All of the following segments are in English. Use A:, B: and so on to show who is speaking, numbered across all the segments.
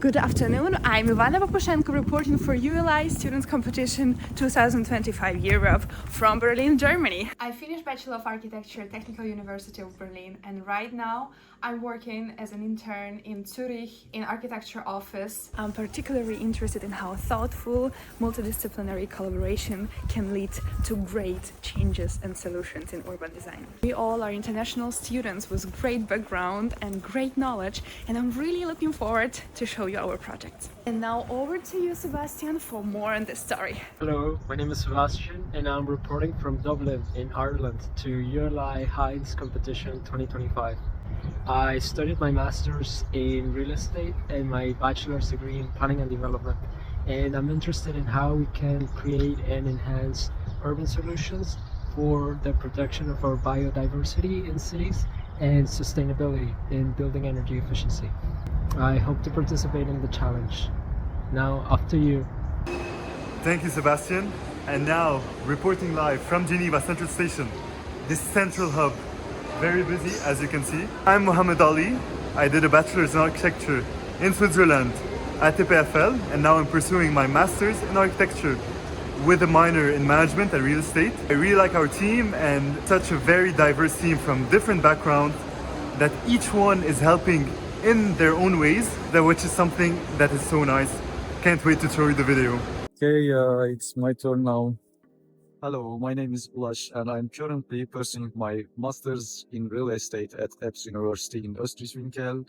A: Good afternoon, I'm Ivana Paposhenko reporting for ULI Students Competition 2025 Europe from Berlin, Germany. I finished Bachelor of Architecture at Technical University of Berlin, and right now I'm working as an intern in Zurich in architecture office. I'm particularly interested in how thoughtful multidisciplinary collaboration can lead to great changes and solutions in urban design. We all are international students with great background and great knowledge, and I'm really looking forward to show you our projects. And now over to you, Sebastian, for more on this story.
B: Hello, my name is Sebastian and I'm reporting from Dublin in Ireland to ULI Hines Competition 2025. I studied my master's in real estate and my bachelor's degree in planning and development, and I'm interested in how we can create and enhance urban solutions for the protection of our biodiversity in cities and sustainability in building energy efficiency. I hope to participate in the challenge. Now, up to you.
C: Thank you, Sebastian. And now, reporting live from Geneva Central Station, this central hub. Very busy, as you can see. I'm Mohammed Ali. I did a bachelor's in architecture in Switzerland at TPFL, and now I'm pursuing my master's in architecture with a minor in management and real estate. I really like our team, and such a very diverse team from different backgrounds that each one is helping in their own ways, which is something that is so nice. Can't wait to show you the video.
D: Okay, it's my turn now. Hello, my name is Ulash and I'm currently pursuing my master's in real estate at EBS University in Österreich-Winkel,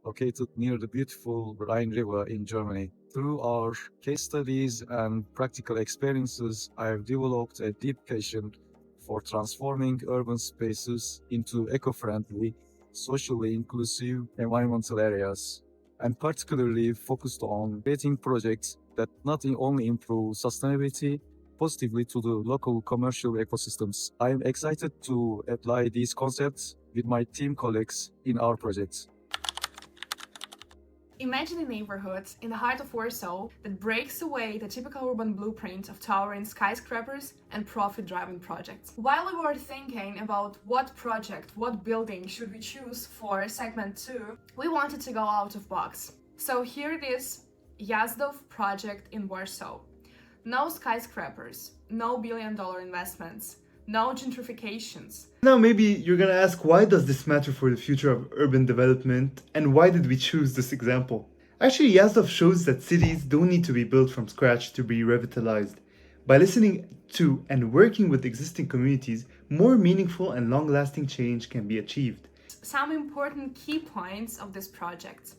D: located near the beautiful Rhine River in Germany. Through our case studies and practical experiences, I have developed a deep passion for transforming urban spaces into eco-friendly, socially inclusive environmental areas. I'm particularly focused on creating projects that not only improve sustainability positively to the local commercial ecosystems. I am excited to apply these concepts with my team colleagues in our projects.
A: Imagine a neighborhood in the heart of Warsaw that breaks away the typical urban blueprint of towering skyscrapers and profit-driven projects. While we were thinking about what building should we choose for segment 2, we wanted to go out of box. So here it is, Jazdów project in Warsaw. No skyscrapers, no billion-dollar investments, no gentrifications.
C: Now maybe you're gonna ask, why does this matter for the future of urban development, and why did we choose this example? Actually, Jazdów shows that cities don't need to be built from scratch to be revitalized. By listening to and working with existing communities, more meaningful and long-lasting change can be achieved.
A: Some important key points of this project: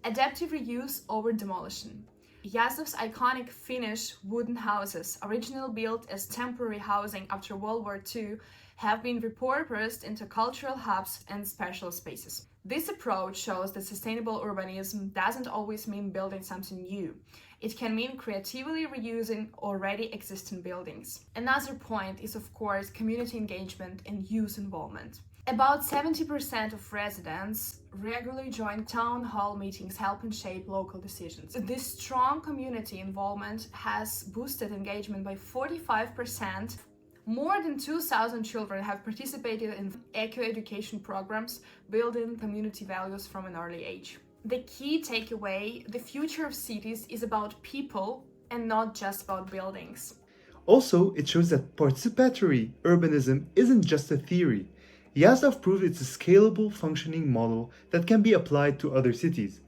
A: adaptive reuse over demolition. Jazdów's iconic Finnish wooden houses, originally built as temporary housing after World War II, have been repurposed into cultural hubs and special spaces. This approach shows that sustainable urbanism doesn't always mean building something new. It can mean creatively reusing already existing buildings. Another point is, of course, community engagement and youth involvement. About 70% of residents regularly join town hall meetings, helping shape local decisions. This strong community involvement has boosted engagement by 45%. More than 2,000 children have participated in eco-education programs, building community values from an early age. The key takeaway: the future of cities is about people and not just about buildings.
C: Also, it shows that participatory urbanism isn't just a theory. Jazdów proved it's a scalable, functioning model that can be applied to other cities.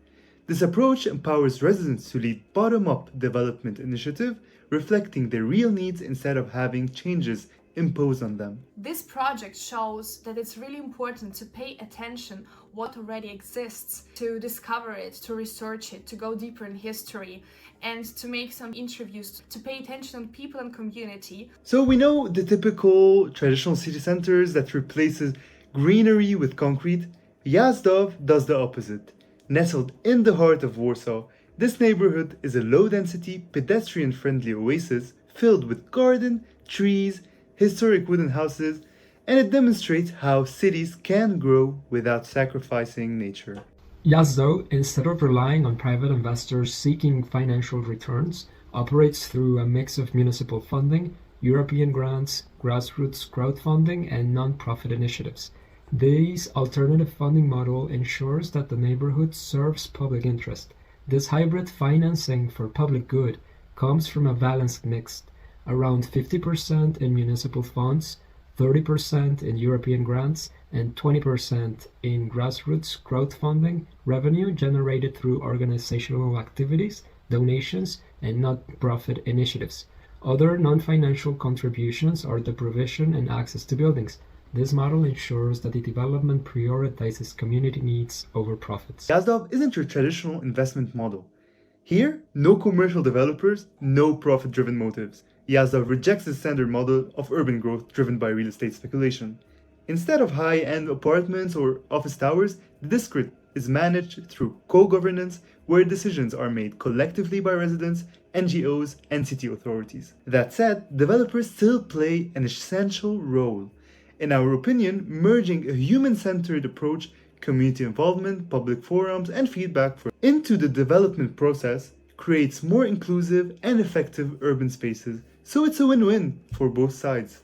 C: This approach empowers residents to lead bottom-up development initiative, reflecting their real needs instead of having changes imposed on them.
A: This project shows that it's really important to pay attention what already exists, to discover it, to research it, to go deeper in history, and to make some interviews, to pay attention on people and community.
C: So we know the typical traditional city centers that replaces greenery with concrete. Jazdów does the opposite. Nestled in the heart of Warsaw, this neighborhood is a low-density, pedestrian-friendly oasis filled with garden, trees, historic wooden houses, and it demonstrates how cities can grow without sacrificing nature.
B: Jazdów, instead of relying on private investors seeking financial returns, operates through a mix of municipal funding, European grants, grassroots crowdfunding, and non-profit initiatives. This alternative funding model ensures that the neighborhood serves public interest, This hybrid financing for public good comes from a balanced mix, around 50% in municipal funds, 30% in European grants, and 20% in grassroots crowdfunding revenue generated through organizational activities, donations, and not-profit initiatives. Other non-financial contributions are the provision and access to buildings. This model ensures that the development prioritizes community needs over profits.
C: Yazdov isn't your traditional investment model. Here, no commercial developers, no profit-driven motives. Yazdov rejects the standard model of urban growth driven by real estate speculation. Instead of high-end apartments or office towers, the district is managed through co-governance where decisions are made collectively by residents, NGOs, and city authorities. That said, developers still play an essential role. In our opinion, merging a human-centered approach, community involvement, public forums, and feedback into the development process creates more inclusive and effective urban spaces, so it's a win-win for both sides.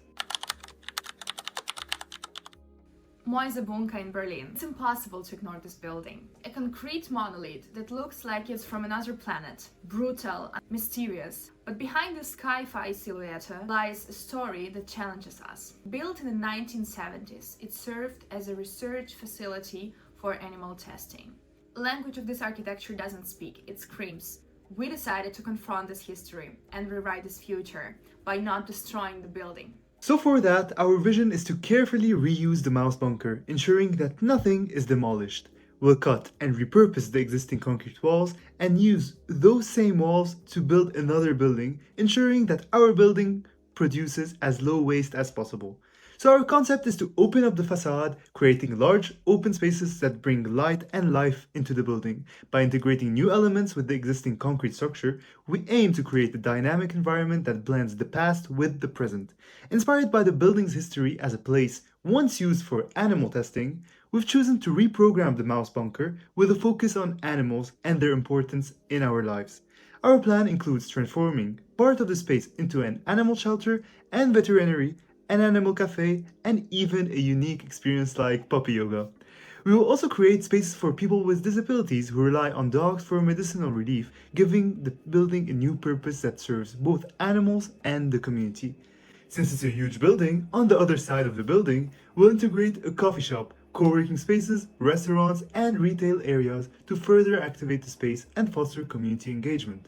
A: Moise Bunker in Berlin. It's impossible to ignore this building. A concrete monolith that looks like it's from another planet. Brutal and mysterious. But behind the sci-fi silhouette lies a story that challenges us. Built in the 1970s, it served as a research facility for animal testing. Language of this architecture doesn't speak, it screams. We decided to confront this history and rewrite this future by not destroying the building.
C: So for that, our vision is to carefully reuse the mouse bunker, ensuring that nothing is demolished. We'll cut and repurpose the existing concrete walls and use those same walls to build another building, ensuring that our building produces as low waste as possible. So our concept is to open up the facade, creating large open spaces that bring light and life into the building. By integrating new elements with the existing concrete structure, we aim to create a dynamic environment that blends the past with the present. Inspired by the building's history as a place once used for animal testing, we've chosen to reprogram the mouse bunker with a focus on animals and their importance in our lives. Our plan includes transforming part of the space into an animal shelter and veterinary, an animal cafe, and even a unique experience like puppy yoga. We will also create spaces for people with disabilities who rely on dogs for medicinal relief, giving the building a new purpose that serves both animals and the community. Since it's a huge building, on the other side of the building, we'll integrate a coffee shop, co-working spaces, restaurants, and retail areas to further activate the space and foster community engagement.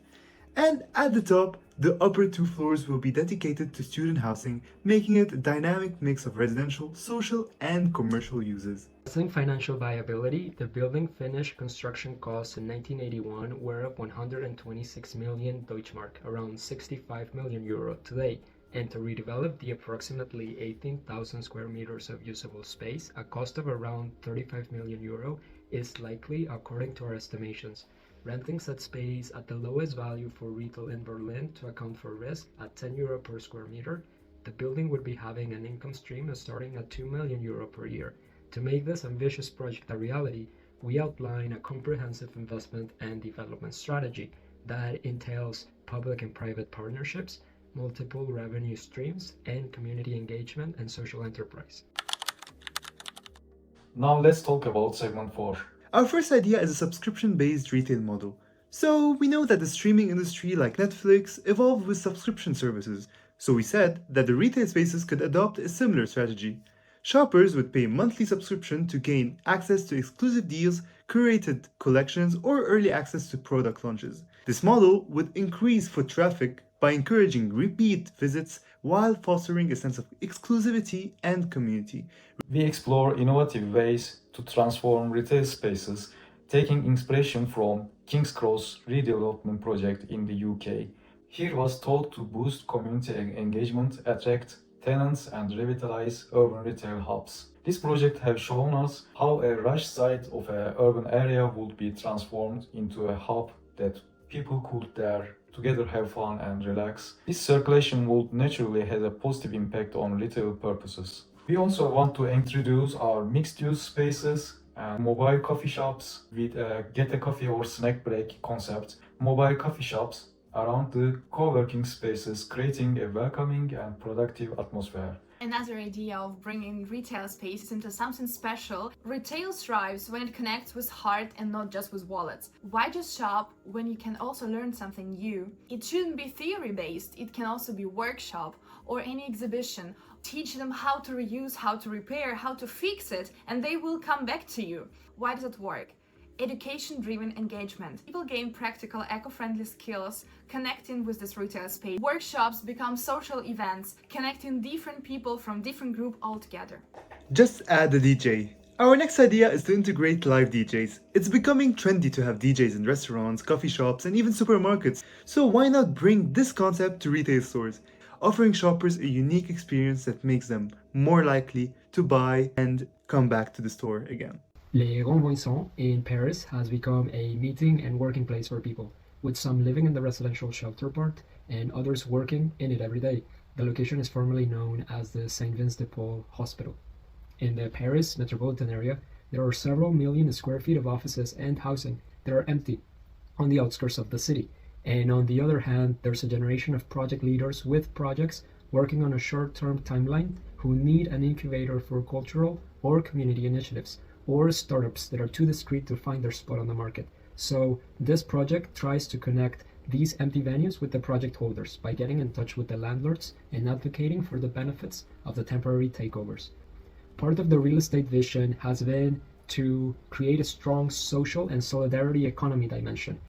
C: And at the top, the upper 2 floors will be dedicated to student housing, making it a dynamic mix of residential, social, and commercial uses.
B: Assessing financial viability, the building finished construction costs in 1981 were of 126 million Deutschmark, around 65 million euro today, and to redevelop the approximately 18,000 square meters of usable space, a cost of around 35 million euro is likely according to our estimations. Renting such space at the lowest value for retail in Berlin to account for risk at 10 euro per square meter, the building would be having an income stream starting at 2 million euro per year. To make this ambitious project a reality, we outline a comprehensive investment and development strategy that entails public and private partnerships, multiple revenue streams, and community engagement and social enterprise.
D: Now let's talk about segment 4.
C: Our first idea is a subscription-based retail model. So we know that the streaming industry like Netflix evolved with subscription services, so we said that the retail spaces could adopt a similar strategy. Shoppers would pay a monthly subscription to gain access to exclusive deals, curated collections, or early access to product launches. This model would increase foot traffic by encouraging repeat visits while fostering a sense of exclusivity and community.
D: We explore innovative ways to transform retail spaces, taking inspiration from King's Cross redevelopment project in the UK. Here was thought to boost community engagement, attract tenants and revitalize urban retail hubs. This project has shown us how a rush site of an urban area would be transformed into a hub that people could there together have fun and relax. This circulation would naturally have a positive impact on retail purposes. We also want to introduce our mixed-use spaces and mobile coffee shops with a get a coffee or snack break concept. Mobile coffee shops around the co-working spaces, creating a welcoming and productive atmosphere.
A: Another idea of bringing retail spaces into something special, retail thrives when it connects with heart and not just with wallets. Why just shop when you can also learn something new? It shouldn't be theory-based, it can also be workshop or any exhibition. Teach them how to reuse, how to repair, how to fix it, and they will come back to you. Why does it work? Education-driven engagement. People gain practical, eco-friendly skills connecting with this retail space. Workshops become social events, connecting different people from different groups all together.
C: Just add a DJ. Our next idea is to integrate live DJs. It's becoming trendy to have DJs in restaurants, coffee shops, and even supermarkets. So why not bring this concept to retail stores, offering shoppers a unique experience that makes them more likely to buy and come back to the store again.
B: Les Ronds-Vincent in Paris has become a meeting and working place for people, with some living in the residential shelter part and others working in it every day. The location is formerly known as the Saint Vincent de Paul Hospital. In the Paris metropolitan area, there are several million square feet of offices and housing that are empty on the outskirts of the city. And on the other hand, there's a generation of project leaders with projects working on a short-term timeline who need an incubator for cultural or community initiatives, or startups that are too discreet to find their spot on the market. So this project tries to connect these empty venues with the project holders by getting in touch with the landlords and advocating for the benefits of the temporary takeovers. Part of the real estate vision has been to create a strong social and solidarity economy dimension